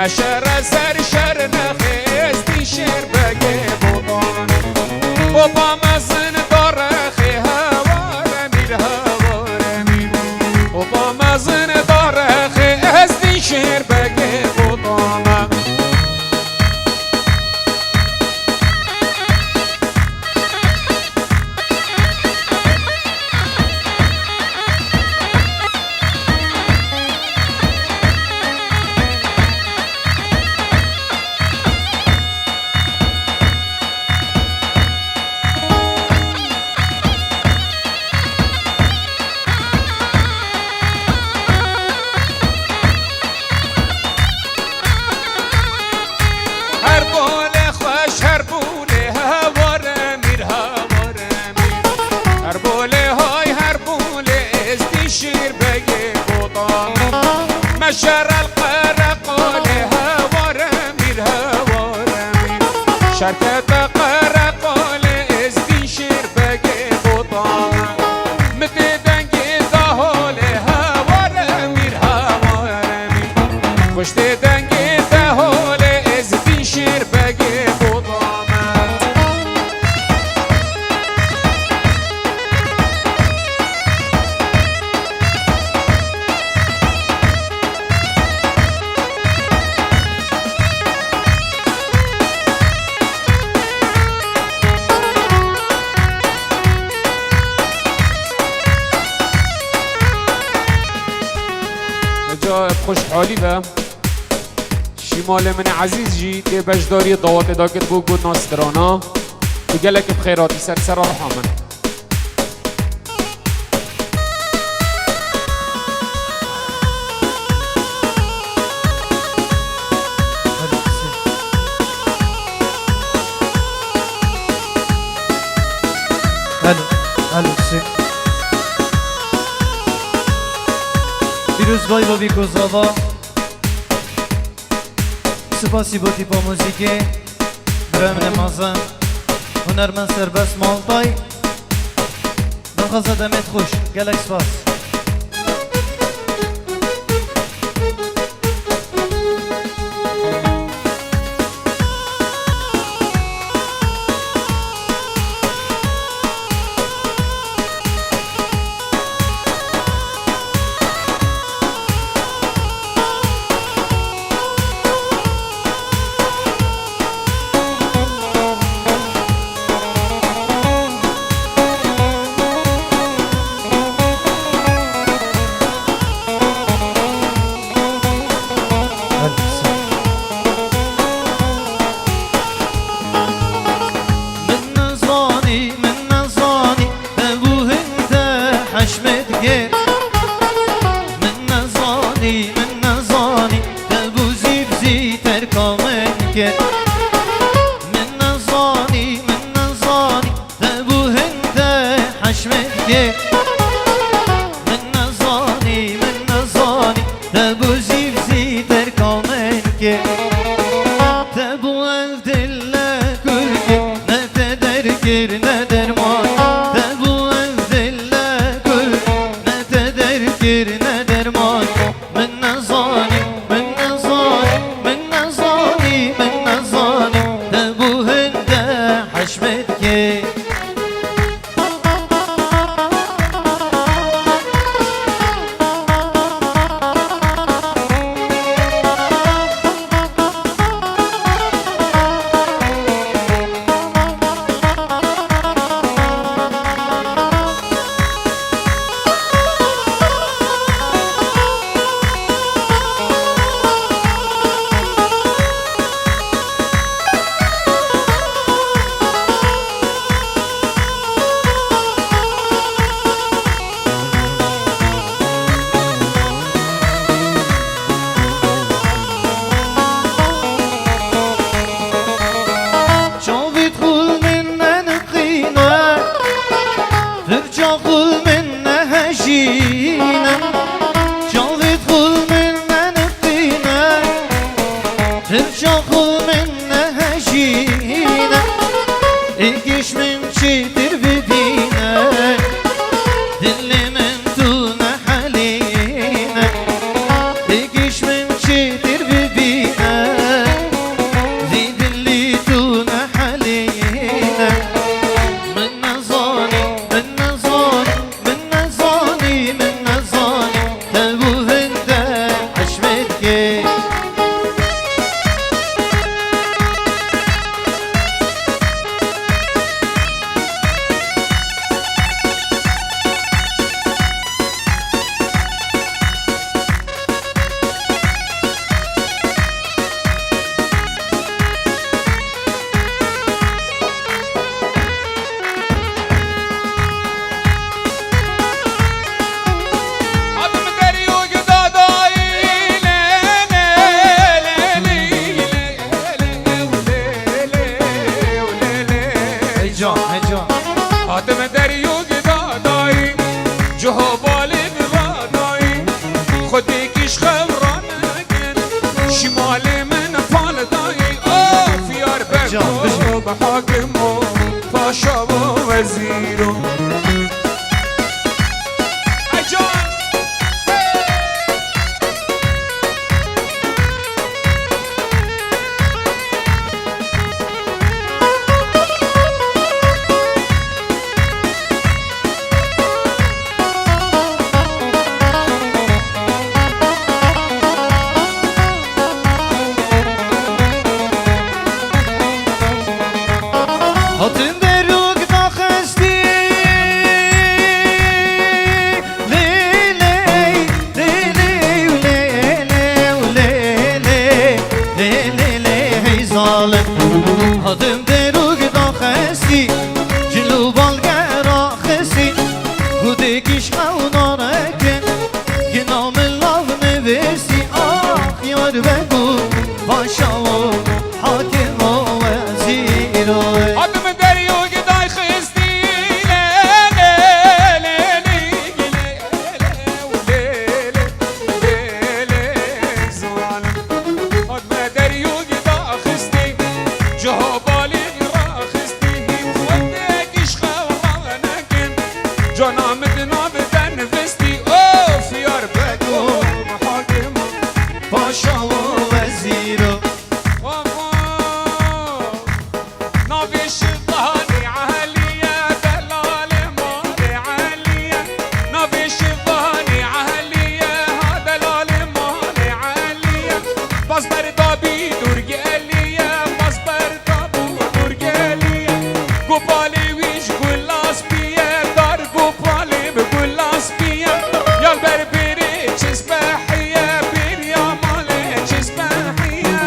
مشر سر شر نخستی شیر بگه بودان بابا مزن داره خی هوار میر هوار میر بابا مزن داره خستی شیر بگه بودان مشر القرق هوار میر هوار میر شرکت قرق ازدی شیر بگه بودان متی دنگی دهال هوار میر هوار میر خوشت دنگی دهال ازدی شیر بگه بودان خوشحالی و شمال من عزیز جی که بجداری ضوات داکت بو گود ناسترانا و گلک بخیراتی سر سر رحمن الو پیروزگاهی با بیکوزاوا سپاسی با تیپا موزیکی برامن مازن هنرمند سربست مالتای دنخواسته دمت خوش گلک سپاس Dikiş min çitir bibine شمال من پالدایی آف یار بگو به حاکم و پاشا و وزیرو هاتن دروگ داخستی لیلی لیلی لیلی ظالم هاتن دروگ داخستی جلو بالگرا خستی گوده کش خونارکن گنام لاو نوستی آخ یار بگو باشا و حاکم و وزیر آدم دریوگ دای خستی آدم دریوگ دا خستی جها بالی را خستی ودکش خوانکن جانم دنا بدن وستی اوف یار بگو محاکم پاشا و وزیر نبيش الظهري عالية دلال مالي عالية نبيش الظهري عالية دلال مالي عالية بصبر دابي درجالية بصبر دابو درجالية قبالي ويش قلاص بيا دار قبالي بقلاص بيا يا البربري تسبحية بير يا مالي تسبحية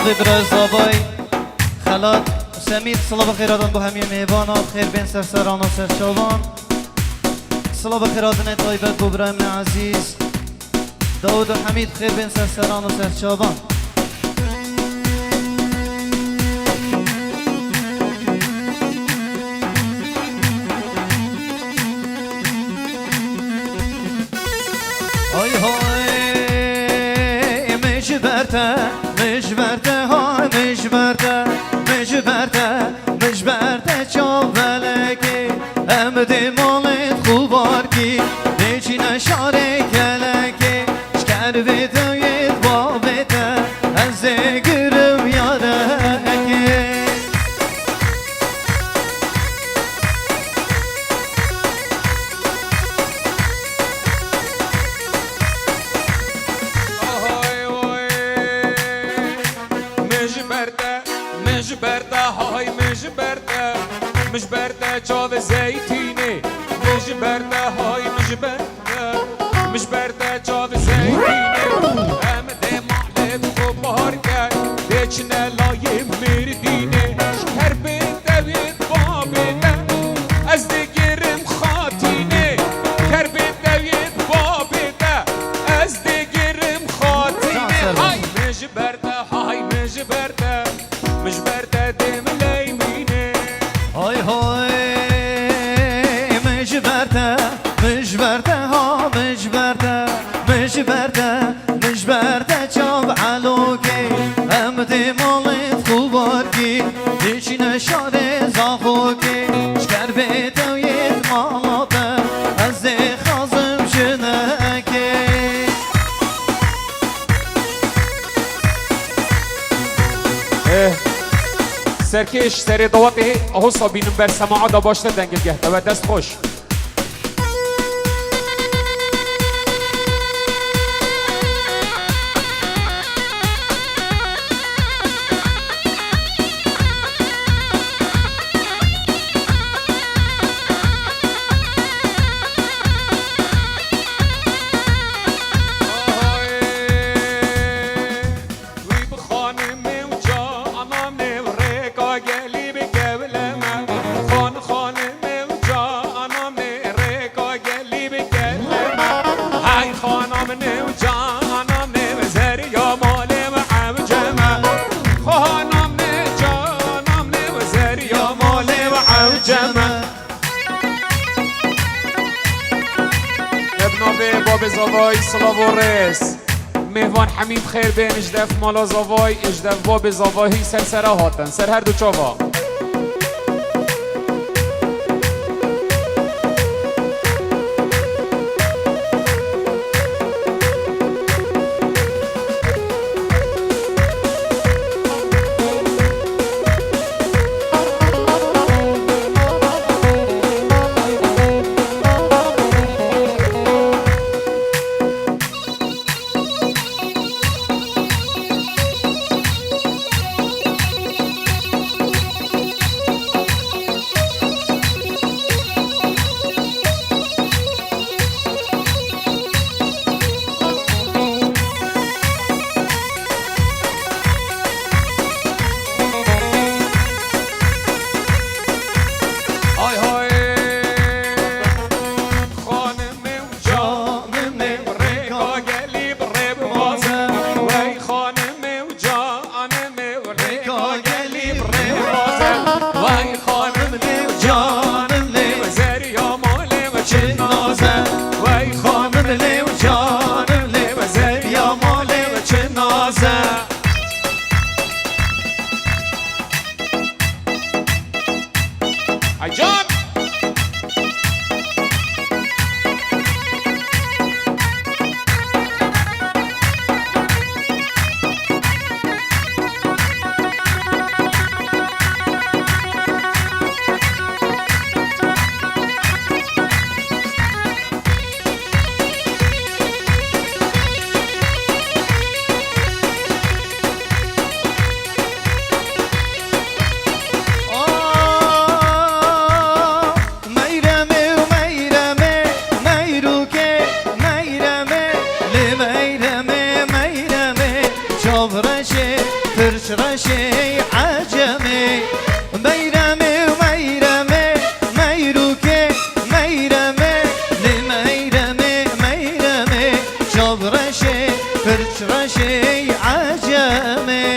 ناوی برزابای خلات سمید صلاح بخیراتان با همین میوان خیر بین سرسران و سرچوان صلاح بخیراتان طایبت با ابراهیم عزیز داود و حمید خیر بین سرسران و سرچوان های های مجبرته مجبرته های مجبرته مجبرته مجبرته چاولکی امدی مالت خوبارکی نیچی نشاره کلکی شکر بیدوید بابیته از گرم یارکی مجبرته چاو زیتینه مجبرته های مجبرته چاو زیتینه امده مالت خوب بار کرد بچنه لایم مردینه شکر بدوید بابیده از دیگرم خاطینه کر بدوید بابیده از دیگرم خاطینه های مجبرته مجبرته دم لیمینه های های مجبرته مجبرته ها مجبرته مجبرته مجبرته چاب علوکی امدی مالت خوبارکی دیچی نشاره زاخوکی شکر بیتوید مالاته از دی خازم شنکی سرکش سر دوات اهو صابینم بر سماعه دا باشته دنگل گهده و دست خوش باب زاوای سلاو و رس مهوان حمید خیر بین اجدف مالا زاوای اجدف باب زاوایی سر هاتن سر هر دو چاوا عجب شاب رشي فرش رشي عجمي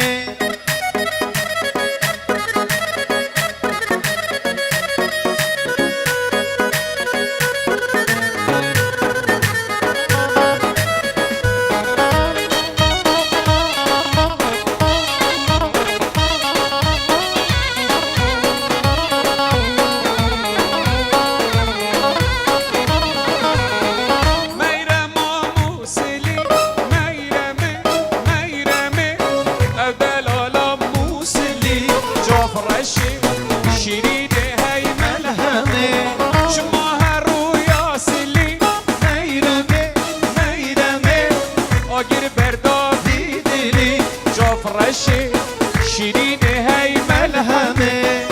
شيرين هاي ملهمه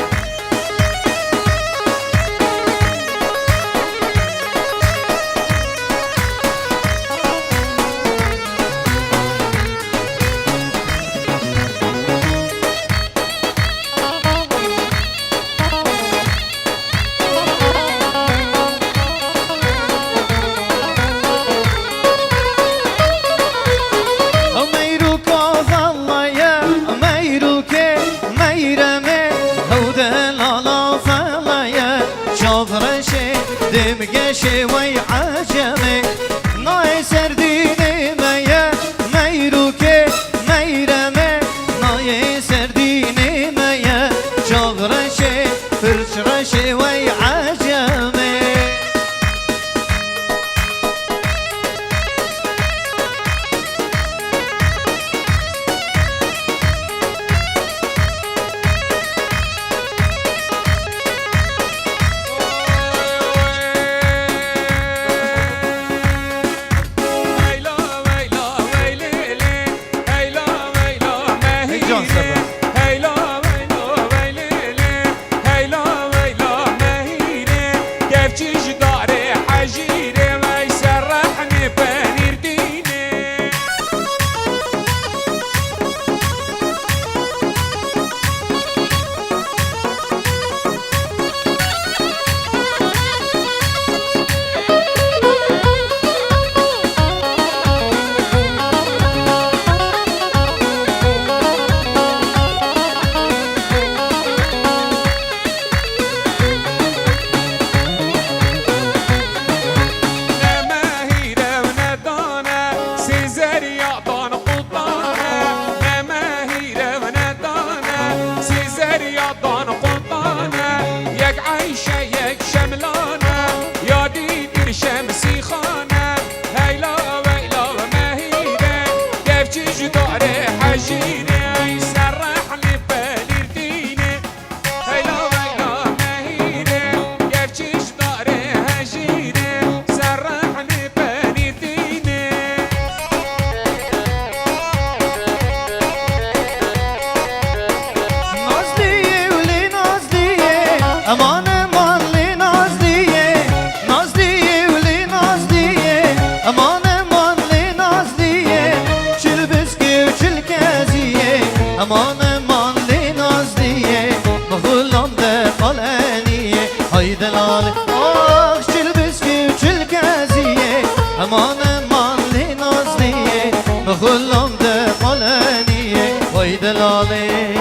دمقشي ويعجمي ناي سرديني ميا ميروكي ميرمي ناي سرديني ميا شغرشي فرشرشي ويعجمي امان امان لی نازلیه نازلیه ولی نازلیه امان امان لی نازلیه چل بسکی و چل کزیه امان امان لی نازلیه مخلام ده قلانیه های دلاله آخ چل بسکی و چل کزیه امان امان لی نازلیه مخلام ده قلانیه های دلاله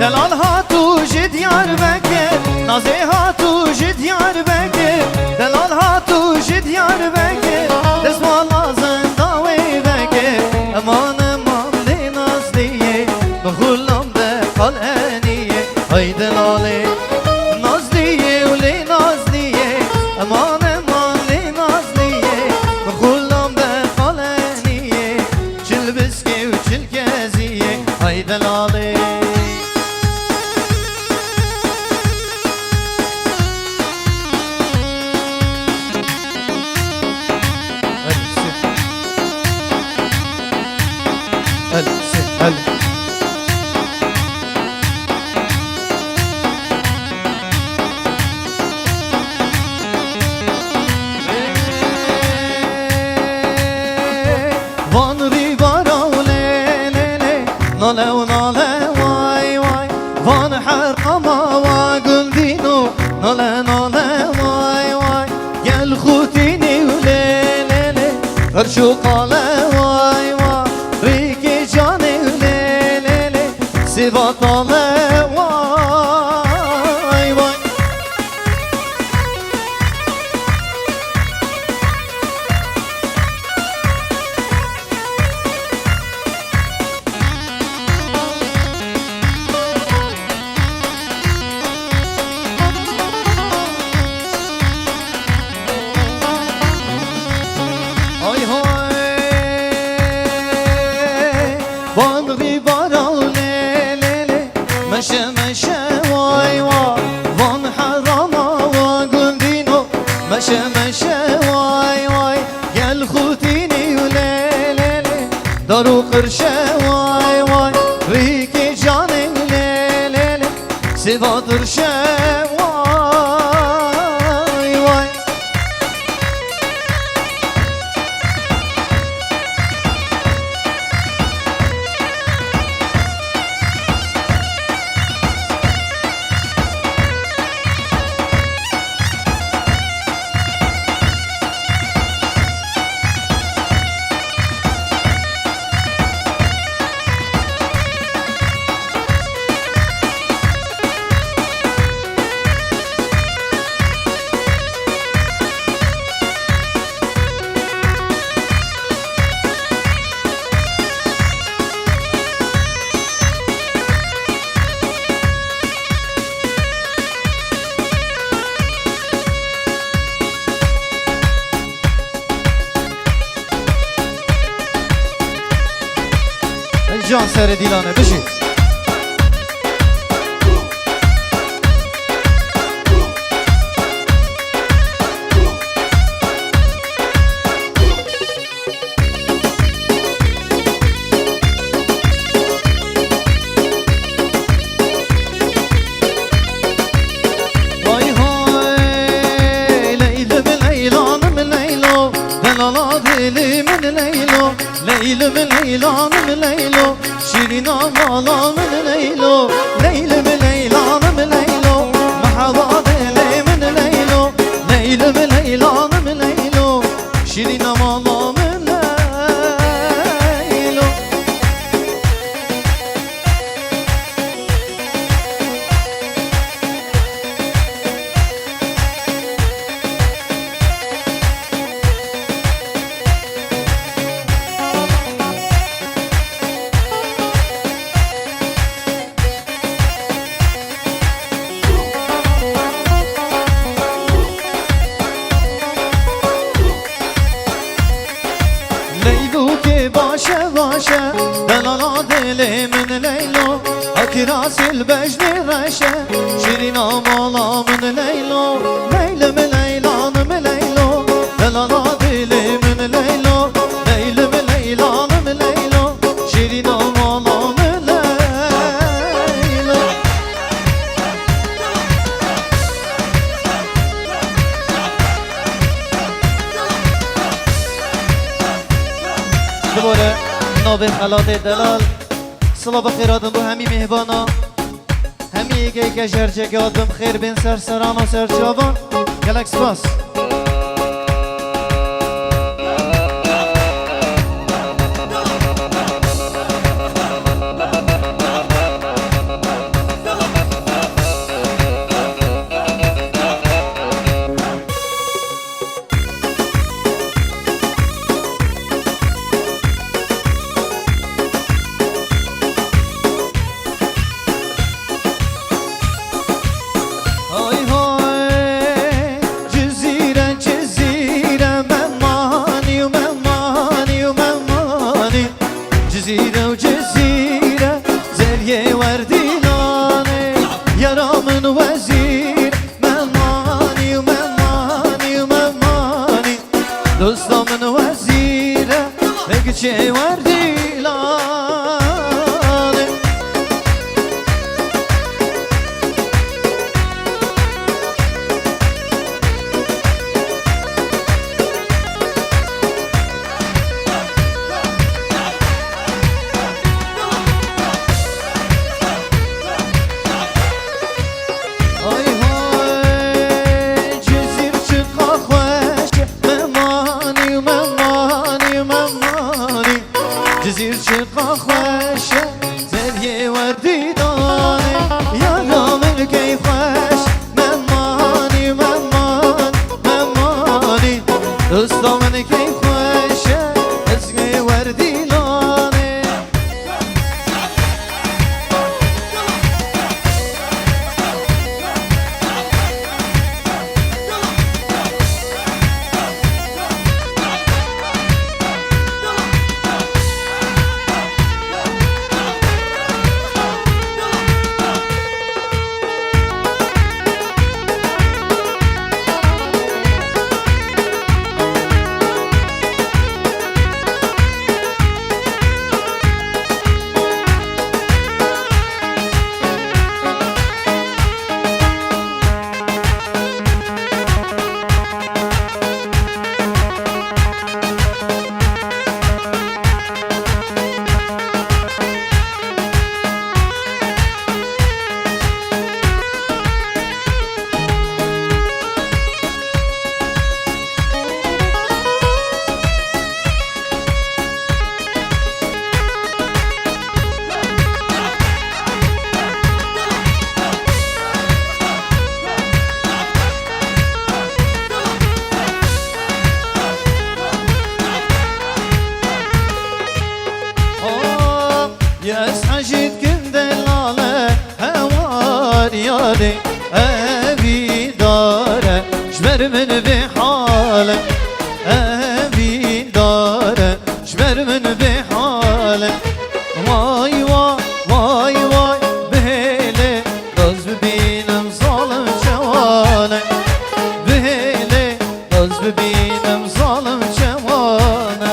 دلال هاتو جد یار بکر نازه هاتو جد یار بکر دلال هاتو جد یار بکر دزوالا زنداوی بکر امان امان لی نازلیه بخولم ده قلانیه های دلاله نازلیه ولی نازلیه امان امان لی نازلیه بخولم ده قلانیه چل بسکی و چل کزیه های دلاله هلا ناله و ناله وای وای وان حرقما و گلدینو ناله ناله وای وای گل خوتینی و لی لی لی غرشو قاله وای وای ریکی جانی و لی لی لی سیباتاله وای وای Oy hoy Bandri bara le le le Meşe meşe vay vay Van harama va gundino Meşe meşe vay vay Gel khutini le le le Daru kırşe vay vay Riki canı le le le Sivadır şe vay vay جان سر دیلانه بشید وای های لیلم لیلانم لیلو دلالا دلی من لیلو لیلم لیلانم لیلو شیرینا مالانم لیلو لیلم لیلانم لیلو محبا دلی من لیلو لیلم لیلانم لیلو شیرینا مالانم لیلو لیلو که باشه باشه دلالا دل من لیلو اکراس البجن رشه شیرینا مالا من لیلو لیلم لیلانم لیلو دلالا دل من لیلو لیلم لیلانم لیلو شیرینا مالا من لیلو دوباره ناب خلات دلال صلا بخیراتم بو همی مهبانا همی ایگه که جرجه آدم خیر بین سر سران و سر جوان گلک سپاس های های جزیره از حجید کن دلاله هوار یاری اوی داره جبر من به حاله اوی داره جبر من به حاله وای وای وای وای بهله باز ببینم ظالم جوانه بهله باز ببینم ظالم جوانه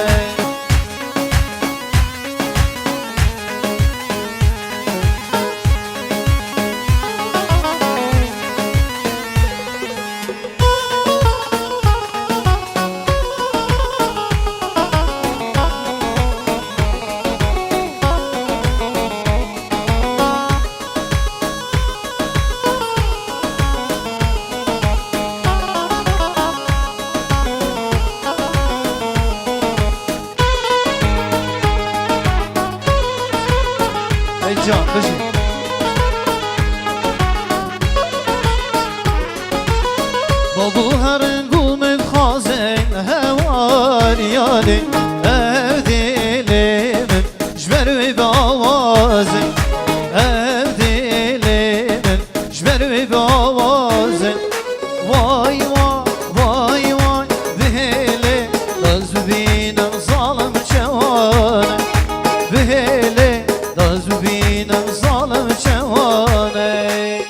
ای جان بشین بابو هرنگو من خازن هوار یاری ev dilimin jber ve bavazın ev dilimin jber ve bavazın vay vay vay vay bihele daz binem zalim çevane bihele daz binem zalim çevane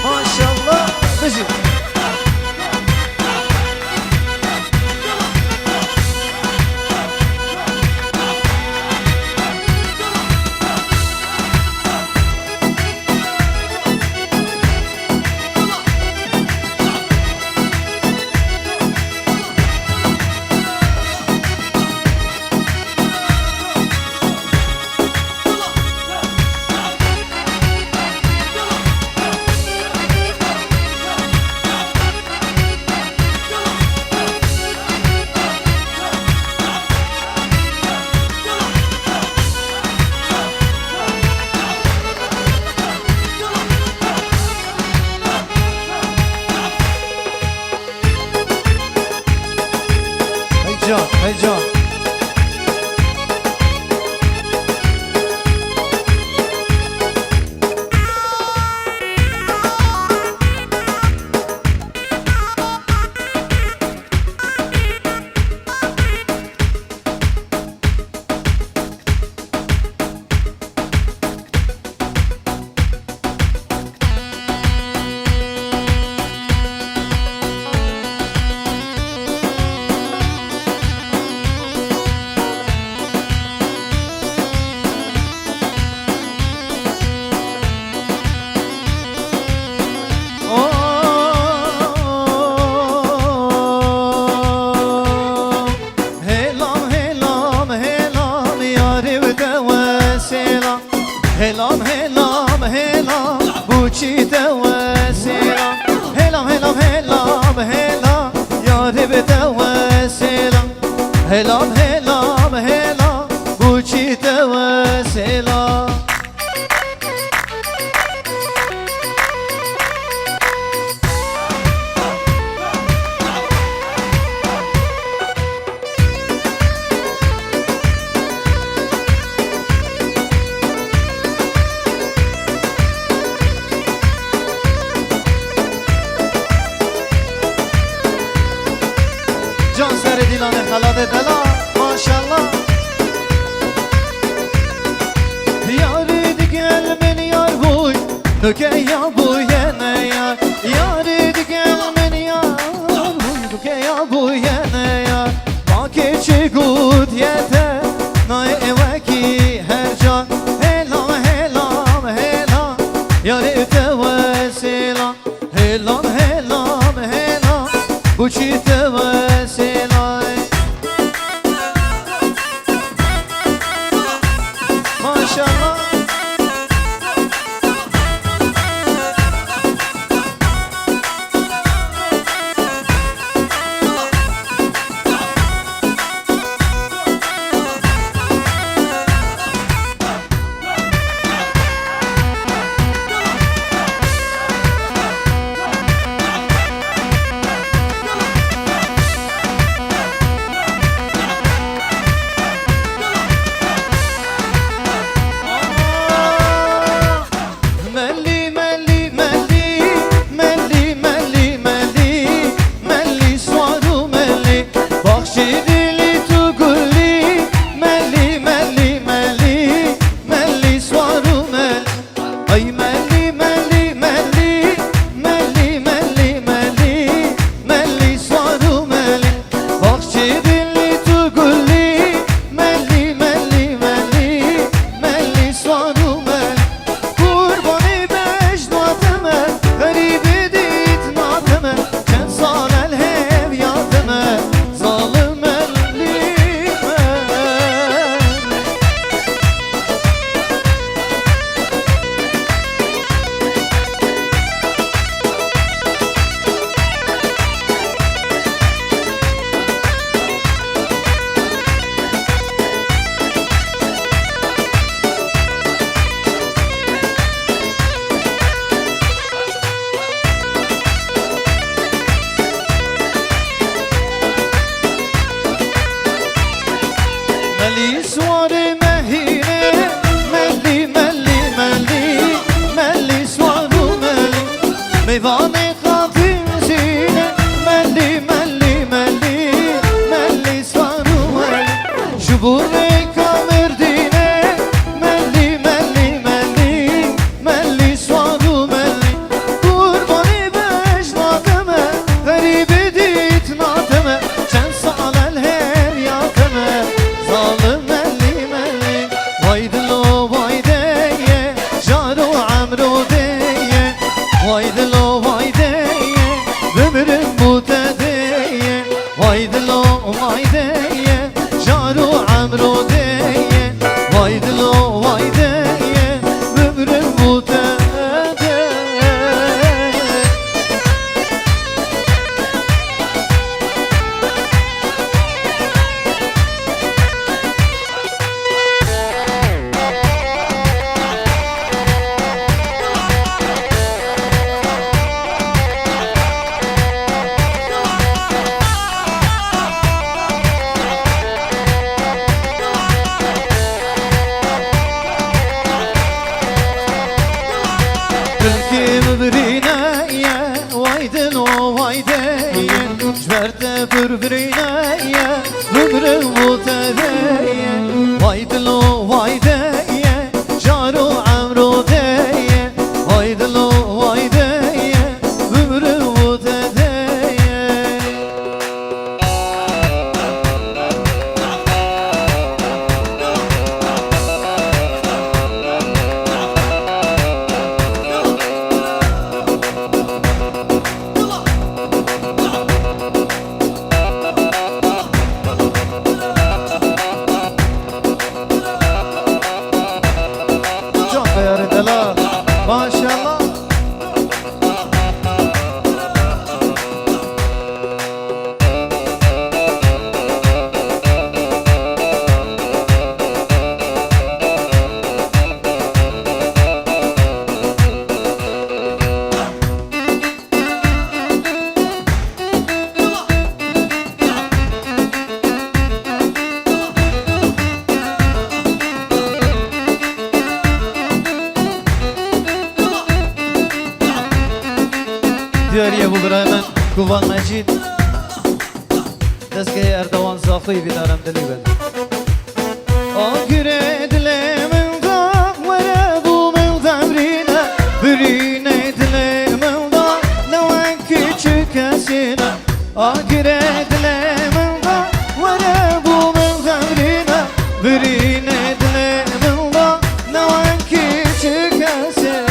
maşallah bıcık heyecan, heyecan. Helam helam helam bu çiğde vesila Helam helam helam helam yarib de vesila Helam helam helam bu çiğde vesila Can seri dilane halade dela maşallah Yaridi gel beni yar buy Döke ya bu yene yar Yaridi gel beni yar buy Döke ya bu yene yar Makeçi gud yete Nay eveki her can Helam helam helam Yarib de vesila Helam helam helam Bu çiğde vesila Maşallah ملي سوار مهينة ملي ملي ملي ملي سوار ملي ميواني خافي زينة ملي ملي ملي ملي سوار ملي شبوري كامر دينة ملي ملي ملي ملي سوار ملي قرباني بجناتمه غريب ديت ناتمه چند سال الهر یاتمه ظالم ملي ملي وای دلو وای دیه جارو عمرو دیه وای دلو وای دیه بمرم متدیه وای دلو وای دیه جارو عمرو دیه وای دلو وای دیه بمرم متدیه Bilkim birine ye, vaydın o vaydeye Jverte birbirine ye, ömrü mutedeye Vaydın o vaydeye, jaru amru deye Vaydın o vaydeye, ömrü mutedeye Çok beğendiler, maşallah. دیاری ابو برایمن کوان مجید دستگاه اردوان زاخوی بیدارم دلی بده آگره دلمن دا وره بو من دمرینه برینه دلمن دا نوان küçük esine آگره دلمن دا وره بو من دمرینه برینه دلمن دا نوان küçük esine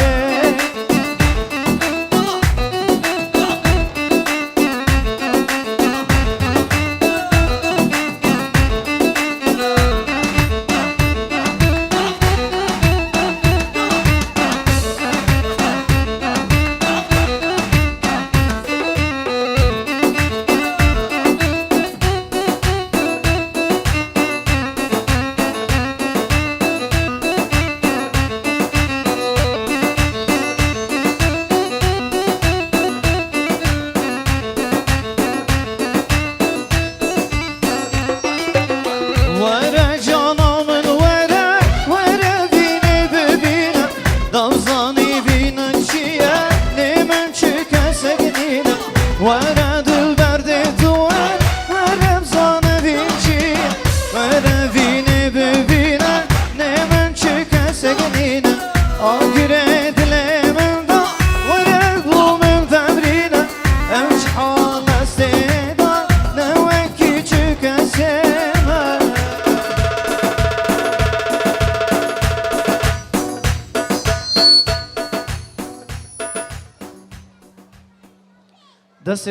Vere canımın vere, vere bine bebine Davzani bine çiye, nemen çıke seknine Vere dilberde duvar, vere zane binçiye Vere bine bebine, nemen çıke seknine Agire dilemen da, vere blumen temrine Emç hale seda, neven küçük eseme دست